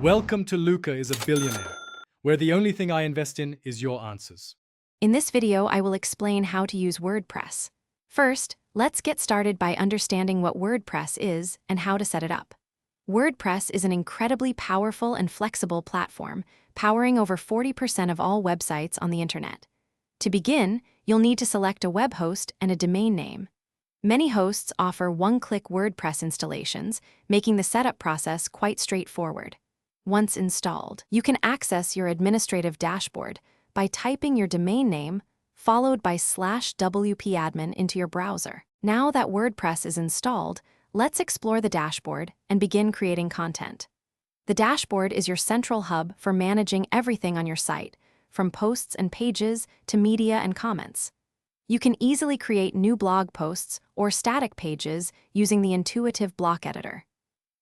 Welcome to Luca is a Billionaire, where the only thing I invest in is your answers. In this video, I will explain how to use WordPress. First, let's get started by understanding what WordPress is and how to set it up. WordPress is an incredibly powerful and flexible platform, powering over 40% of all websites on the internet. To begin, you'll need to select a web host and a domain name. Many hosts offer one-click WordPress installations, making the setup process quite straightforward. Once installed, you can access your administrative dashboard by typing your domain name followed by /wp-admin into your browser. Now that WordPress is installed, let's explore the dashboard and begin creating content. The dashboard is your central hub for managing everything on your site, from posts and pages to media and comments. You can easily create new blog posts or static pages using the intuitive block editor.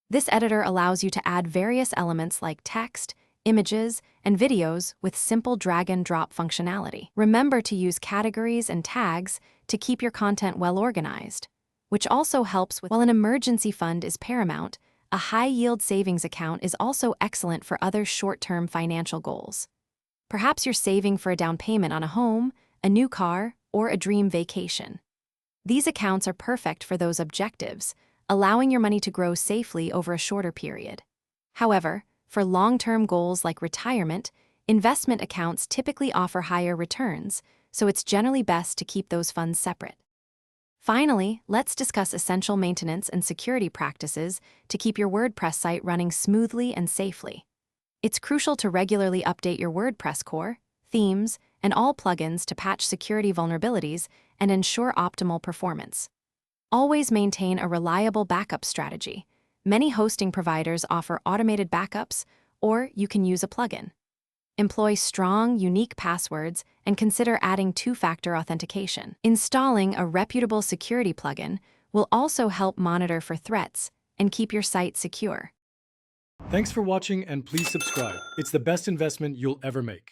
This editor allows you to add various elements like text, images, and videos with simple drag-and-drop functionality. Remember to use categories and tags to keep your content well organized, which also helps while an emergency fund is paramount, a high-yield savings account is also excellent for other short-term financial goals. Perhaps you're saving for a down payment on a home, a new car, or a dream vacation. These accounts are perfect for those objectives, allowing your money to grow safely over a shorter period. However, for long-term goals like retirement, investment accounts typically offer higher returns, so it's generally best to keep those funds separate. Finally, let's discuss essential maintenance and security practices to keep your WordPress site running smoothly and safely. It's crucial to regularly update your WordPress core, themes, and all plugins to patch security vulnerabilities and ensure optimal performance. Always maintain a reliable backup strategy. Many hosting providers offer automated backups, or you can use a plugin. Employ strong, unique passwords and consider adding two-factor authentication. Installing a reputable security plugin will also help monitor for threats and keep your site secure. Thanks for watching and please subscribe. It's the best investment you'll ever make.